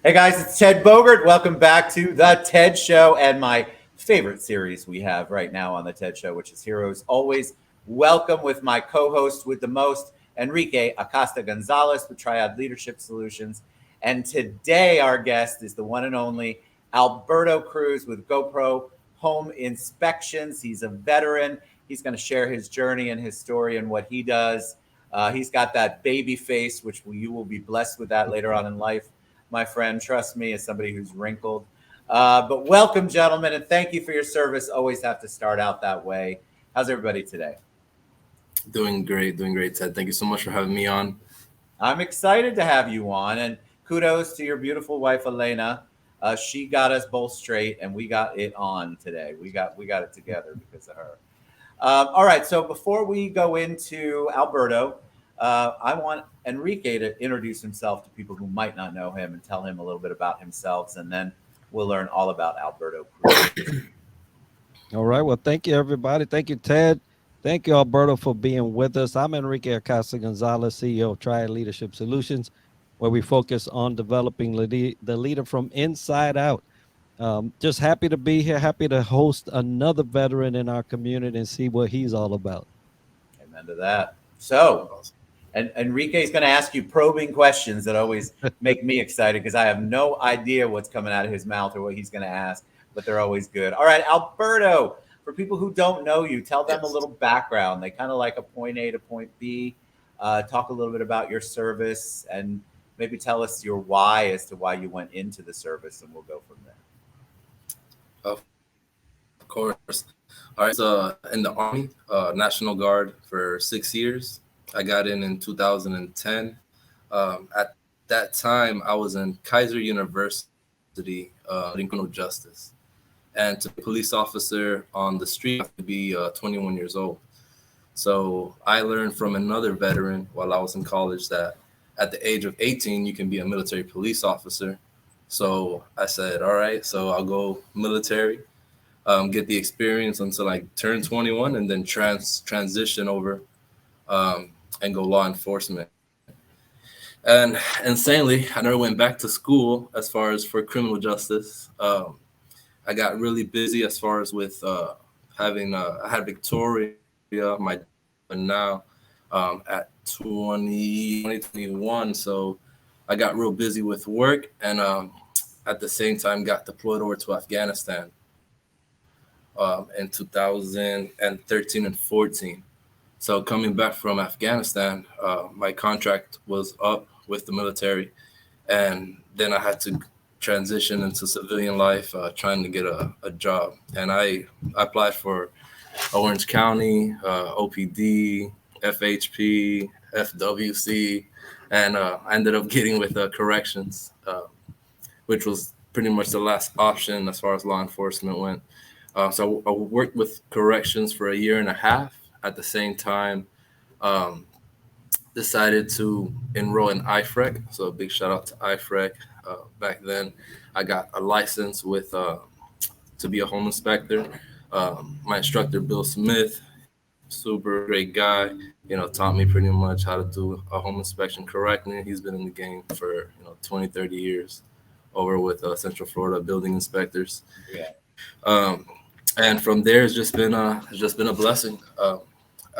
Hey guys, it's Ted Bogert. Welcome back to the TED Show and my favorite series we have right now on the TED Show, which is Heroes Always. Welcome with my co-host with the most, Enrique Acosta Gonzalez with Triad Leadership Solutions. And today our guest is the one and only Alberto Cruz with GoPro Home Inspections. He's a veteran. He's going to share his journey and his story and what he does. He's got that baby face, which you will be blessed with that later on in life. My friend, trust me, as somebody who's wrinkled. But welcome, gentlemen, and thank you for your service. Always have to start out that way. How's everybody today? Doing great, Ted. Thank you so much for having me on. I'm excited to have you on, and kudos to your beautiful wife, Elena. She got us both straight, and we got it on today. We got it together because of her. All right, so before we go into Alberto, I want Enrique to introduce himself to people who might not know him and tell him a little bit about himself, and then we'll learn all about Alberto Cruz. All right. Well, thank you, everybody. Thank you, Ted. Thank you, Alberto, for being with us. I'm Enrique Acosta Gonzalez, CEO of Triad Leadership Solutions, where we focus on developing the leader from inside out. Just happy to be here. Happy to host another veteran in our community and see what he's all about. Amen to that. So, and Enrique is going to ask you probing questions that always make me excited because I have no idea what's coming out of his mouth or what he's going to ask, but they're always good. All right, Alberto, for people who don't know you, tell them a little background. They kind of like a point A to point B. Talk a little bit about your service and maybe tell us your why as to why you went into the service, and we'll go from there. Of course. All right. So in the Army, National Guard for 6 years. I got in 2010. At that time, I was in Kaiser University in criminal justice. And to be a police officer on the street, you have to be 21 years old. So I learned from another veteran while I was in college that at the age of 18, you can be a military police officer. So I said, all right, so I'll go military, get the experience until I turn 21 and then transition over and go law enforcement. And insanely, I never went back to school as far as for criminal justice. I got really busy as far as with I had Victoria, my now at 2021. So I got real busy with work and at the same time got deployed over to Afghanistan in 2013 and 14. So coming back from Afghanistan, my contract was up with the military, and then I had to transition into civilian life, trying to get a job. And I applied for Orange County, OPD, FHP, FWC, and I ended up getting with corrections, which was pretty much the last option as far as law enforcement went. So I worked with corrections for a year and a half. At the same time, decided to enroll in IFREC. So a big shout out to IFREC. Back then, I got a license with to be a home inspector. My instructor, Bill Smith, super great guy, taught me pretty much how to do a home inspection correctly. He's been in the game for 20, 30 years over with Central Florida building inspectors. Yeah. And from there, it's just been a blessing.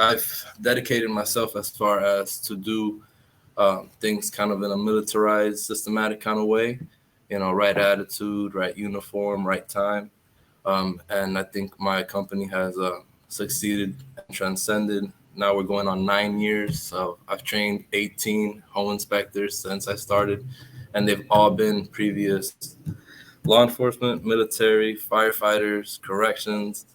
I've dedicated myself as far as to do things kind of in a militarized, systematic kind of way, right attitude, right uniform, right time. And I think my company has succeeded and transcended. Now we're going on 9 years. So I've trained 18 home inspectors since I started, and they've all been previous law enforcement, military, firefighters, corrections,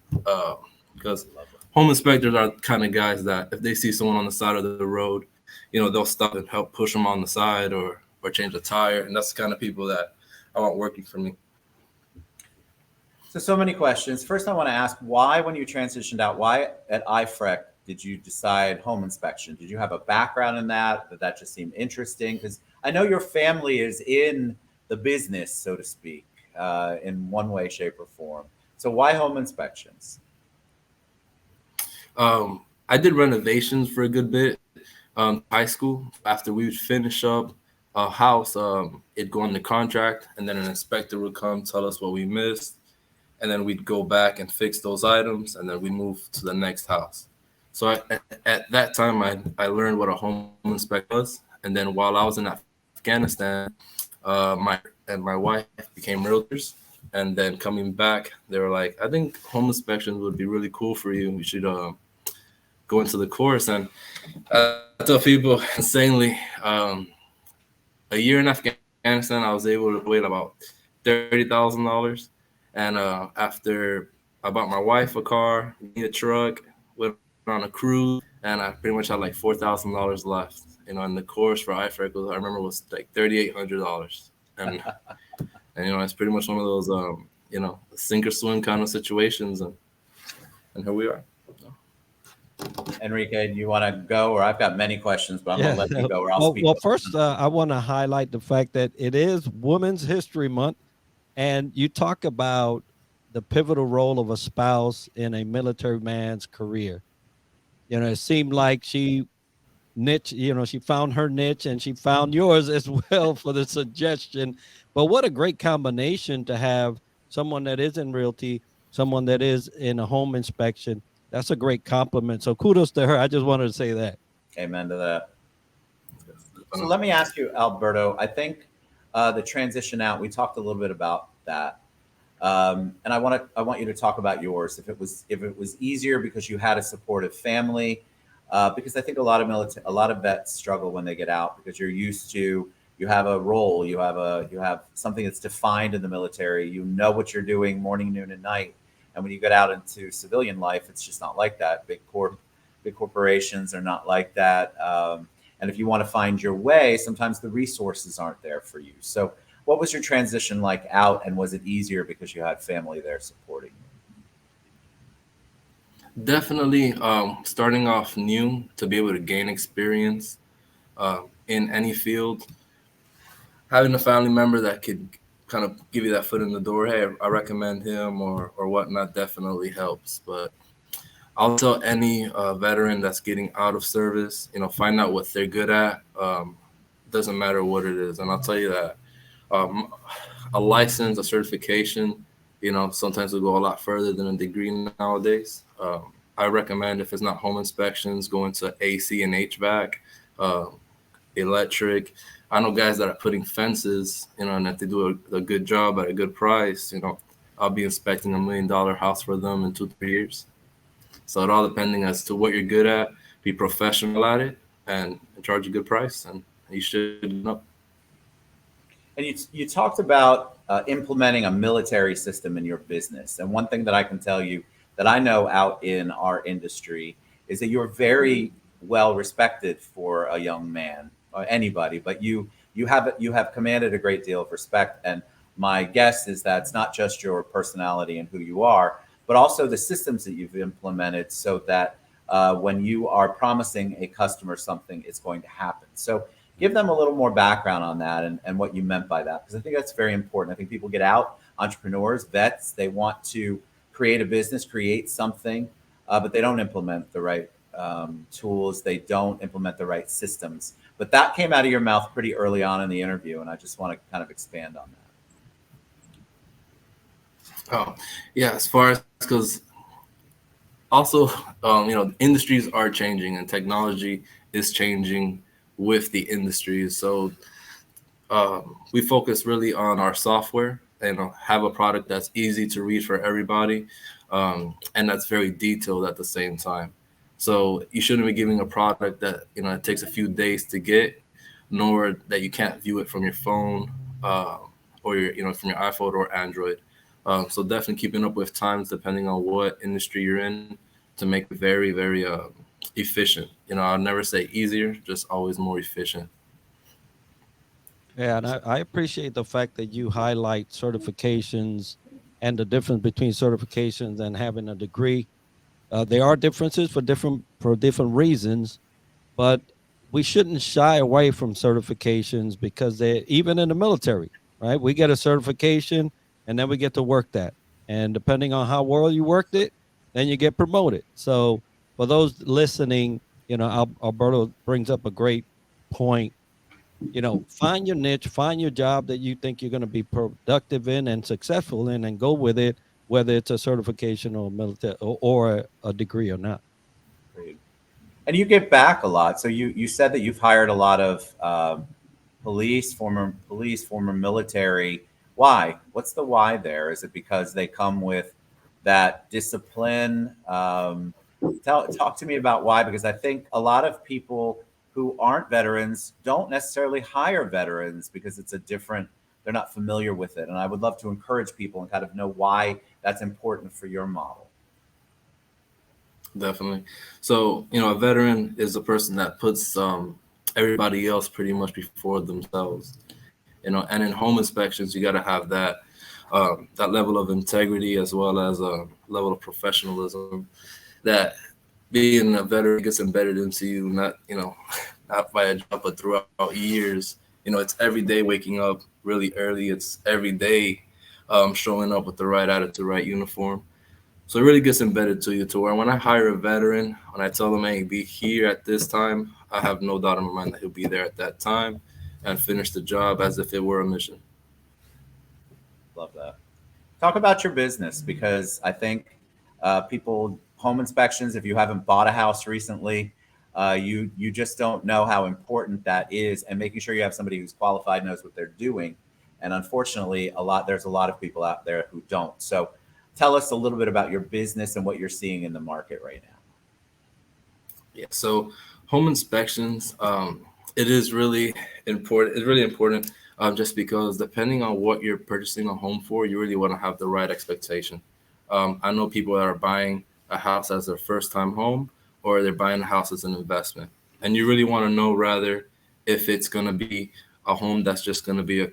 because home inspectors are the kind of guys that if they see someone on the side of the road, they'll stop and help push them on the side or change a tire. And that's the kind of people that I want working for me. So many questions. First, I want to ask why, when you transitioned out, why at IFREC did you decide home inspection? Did you have a background in that just seemed interesting? Because I know your family is in the business, so to speak, in one way, shape, or form. So why home inspections? I did renovations for a good bit. High school, after we would finish up, a house, it'd go under contract, and then an inspector would come tell us what we missed, and then we'd go back and fix those items, and then we move to the next house. So at that time, I learned what a home inspector was, and then while I was in Afghanistan, my wife became realtors, and then coming back, they were like, I think home inspections would be really cool for you. You should go into the course. And I tell people insanely, a year in Afghanistan, I was able to wait about $30,000. And after I bought my wife a car, me a truck, went on a cruise, and I pretty much had like $4,000 left. And the course for IFREC I remember was like $3,800. And it's pretty much one of those sink or swim kind of situations, and here we are. Enrique, do you want to go, or I've got many questions, but I'm going to let you go, or I'll speak. Well, first, I want to highlight the fact that it is Women's History Month, and you talk about the pivotal role of a spouse in a military man's career. It seemed like she found her niche, and she found yours as well for the suggestion. But what a great combination to have someone that is in realty, someone that is in a home inspection. That's a great compliment. So kudos to her. I just wanted to say that. Amen to that. So let me ask you, Alberto, I think the transition out, we talked a little bit about that. And I want you to talk about yours. If it was easier because you had a supportive family, because I think a lot of vets struggle when they get out, because you're used to, you have a role, you have something that's defined in the military, what you're doing morning, noon, and night. And when you get out into civilian life, it's just not like that. Big corporations are not like that. And if you want to find your way, sometimes the resources aren't there for you. So what was your transition like out, and was it easier because you had family there supporting you? Definitely starting off new, to be able to gain experience in any field. Having a family member that could kind of give you that foot in the door, hey, I recommend him or whatnot, definitely helps. But I'll tell any veteran that's getting out of service, find out what they're good at. Doesn't matter what it is. And I'll tell you that a license, a certification, sometimes will go a lot further than a degree nowadays. I recommend, if it's not home inspections, going to AC and HVAC, electric. I know guys that are putting fences, and if they do a good job at a good price, I'll be inspecting $1 million house for them in 2-3 years. So it all depending as to what you're good at, be professional at it, and charge a good price, and you should know. And you talked about implementing a military system in your business. And one thing that I can tell you that I know out in our industry is that you're very well respected for a young man, or anybody, but you have commanded a great deal of respect. And my guess is that it's not just your personality and who you are, but also the systems that you've implemented so that when you are promising a customer something, it's going to happen. So give them a little more background on that and what you meant by that, because I think that's very important. I think people get out, entrepreneurs, vets, they want to create a business, create something, but they don't implement the right tools. They don't implement the right systems. But that came out of your mouth pretty early on in the interview, and I just want to kind of expand on that. Oh, yeah. As far as, because also, industries are changing and technology is changing with the industry. So we focus really on our software and have a product that's easy to read for everybody, and that's very detailed at the same time. So you shouldn't be giving a product that it takes a few days to get, nor that you can't view it from your phone or your from your iPhone or Android. So definitely keeping up with times depending on what industry you're in to make it very, very efficient. I'll never say easier, just always more efficient. Yeah, and I appreciate the fact that you highlight certifications and the difference between certifications and having a degree. There are differences for different reasons, but we shouldn't shy away from certifications, because they're even in the military, right? We get a certification and then we get to work that. And depending on how well you worked it, then you get promoted. So for those listening, Alberto brings up a great point. find your niche, find your job that you think you're going to be productive in and successful in, and go with it, whether it's a certification or military or a degree or not. Great. And you give back a lot. So you said that you've hired a lot of police, former military. Why? What's the why there? Is it because they come with that discipline? Talk to me about why, because I think a lot of people who aren't veterans don't necessarily hire veterans because it's a different. They're not familiar with it, and I would love to encourage people and kind of know why that's important for your model. Definitely. So, a veteran is a person that puts everybody else pretty much before themselves. And in home inspections, you got to have that level of integrity as well as a level of professionalism that being a veteran gets embedded into you, not, not by a job, but throughout years. It's every day waking up really early. It's every day showing up with the right attitude, right uniform. So it really gets embedded to you to where when I hire a veteran, when I tell them, hey, be here at this time, I have no doubt in my mind that he'll be there at that time and finish the job as if it were a mission. Love that. Talk about your business, because I think home inspections, if you haven't bought a house recently, you just don't know how important that is, and making sure you have somebody who's qualified, knows what they're doing. And unfortunately, there's a lot of people out there who don't. So tell us a little bit about your business and what you're seeing in the market right now. Yeah, so home inspections, it is really important. It's really important just because depending on what you're purchasing a home for, you really want to have the right expectation. I know people that are buying a house as their first time home, or they're buying a house as an investment. And you really want to know rather if it's going to be a home that's just going to be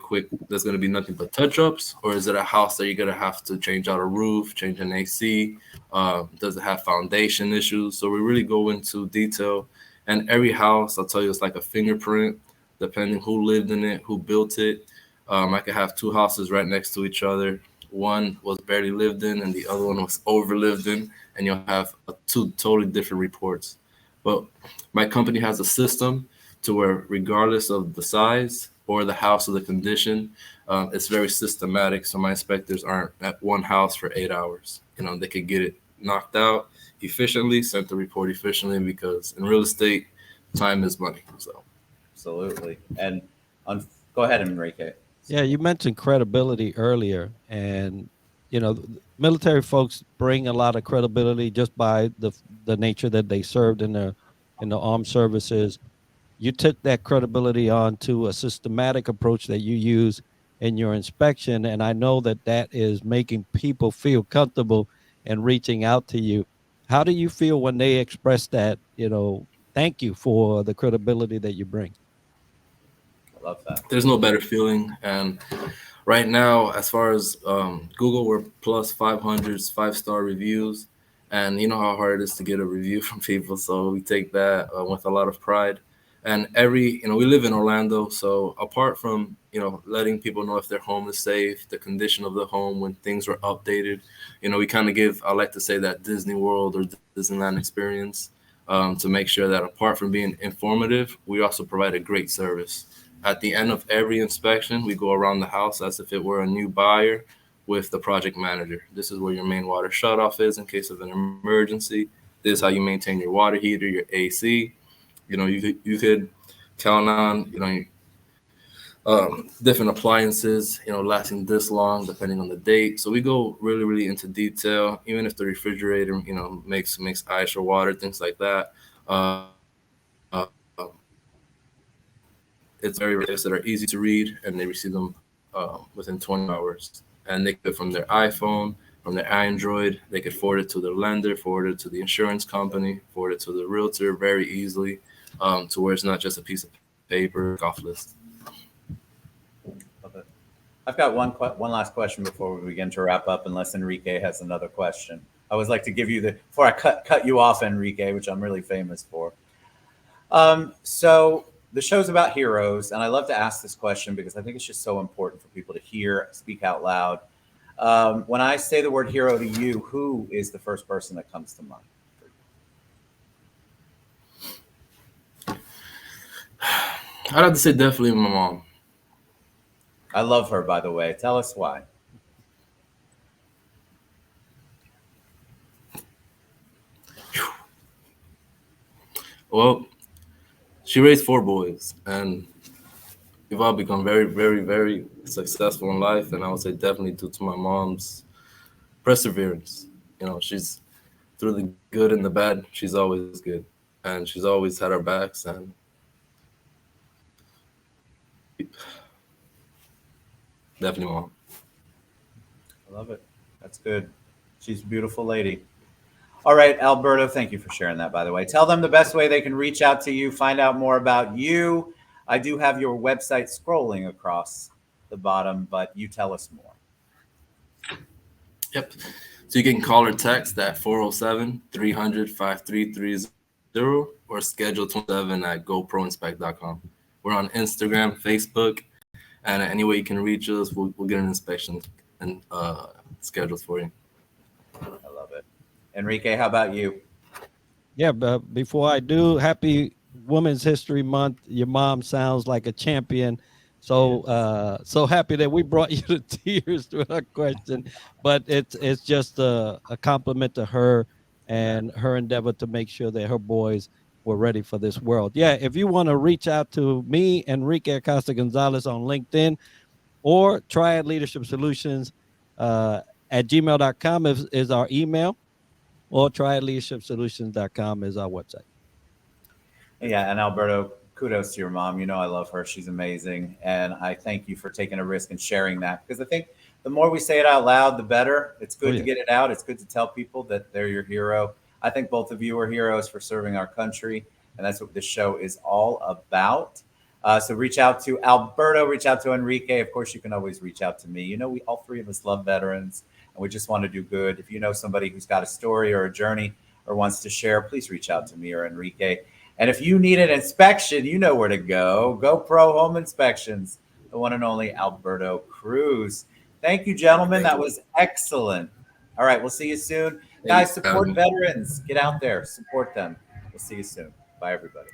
there's going to be nothing but touch-ups, or is it a house that you're going to have to change out a roof, change an AC? Does it have foundation issues? So we really go into detail. And every house, I'll tell you, it's like a fingerprint, depending who lived in it, who built it. I could have two houses right next to each other. One was barely lived in and the other one was over lived in, and you'll have two totally different reports. But my company has a system to where regardless of the size or the house or the condition, it's very systematic. So my inspectors aren't at one house for 8 hours. They could get it knocked out efficiently, sent the report efficiently, because in real estate, time is money. So Absolutely. And go ahead, Enrique. Yeah, you mentioned credibility earlier, and military folks bring a lot of credibility just by the nature that they served in the armed services. You took that credibility on to a systematic approach that you use in your inspection, and I know that is making people feel comfortable and reaching out to you. How do you feel when they express that? Thank you for the credibility that you bring. I love that. there's no better feeling. And right now, as far as Google, we're plus 500s, 5-star reviews. And you know how hard it is to get a review from people. So we take that with a lot of pride. And we live in Orlando. So apart from, letting people know if their home is safe, the condition of the home, when things were updated, we kind of give, I like to say, that Disney World or Disneyland experience to make sure that apart from being informative, we also provide a great service. At the end of every inspection, we go around the house as if it were a new buyer with the project manager. This is where your main water shutoff is in case of an emergency. This is how you maintain your water heater, your AC. You could count on, different appliances, lasting this long, depending on the date. So we go really, really into detail, even if the refrigerator, makes ice or water, things like that. It's very release that are easy to read, and they receive them within 20 hours. And they could, from their iPhone, from their Android, they could forward it to their lender, forward it to the insurance company, forward it to the realtor very easily, to where it's not just a piece of paper off list. Love it. I've got one last question before we begin to wrap up, unless Enrique has another question. I always like to give you before I cut you off, Enrique, which I'm really famous for. So the show's about heroes, and I love to ask this question because I think it's just so important for people to hear, speak out loud. When I say the word hero to you, who is the first person that comes to mind? I'd have to say definitely my mom. I love her, by the way. Tell us why. Well, she raised 4 boys, and we've all become very, very, very successful in life. And I would say definitely due to my mom's perseverance. You know, she's through the good and the bad, she's always good, and she's always had our backs. And definitely mom. I love it. That's good. She's a beautiful lady. All right, Alberto, thank you for sharing that, by the way. Tell them the best way they can reach out to you, find out more about you. I do have your website scrolling across the bottom, but you tell us more. Yep. So you can call or text at 407-300-5330 or schedule 27 at goproinspect.com. We're on Instagram, Facebook, and any way you can reach us, we'll get an inspection and scheduled for you. I love it. Enrique, how about you? Yeah, but before I do, happy Women's History Month. Your mom sounds like a champion. So so happy that we brought you to tears through her question. But it's just a compliment to her and her endeavor to make sure that her boys were ready for this world. Yeah, if you want to reach out to me, Enrique Acosta Gonzalez on LinkedIn, or Triad Leadership Solutions at gmail.com is our email, or triadleadershipsolutions.com is our website. Yeah, and Alberto, kudos to your mom. You know I love her. She's amazing. And I thank you for taking a risk and sharing that, because I think the more we say it out loud, the better. It's good to get it out. It's good to tell people that they're your hero. I think both of you are heroes for serving our country, and that's what this show is all about. So reach out to Alberto, reach out to Enrique. Of course, you can always reach out to me. You know, we all three of us love veterans, and we just want to do good. If you know somebody who's got a story or a journey or wants to share, please reach out to me or Enrique. And if you need an inspection, you know where to go. GoPro Home Inspections, the one and only Alberto Cruz. Thank you, gentlemen. That was excellent. All right, we'll see you soon. Guys, support veterans. Get out there, support them. We'll see you soon. Bye, everybody.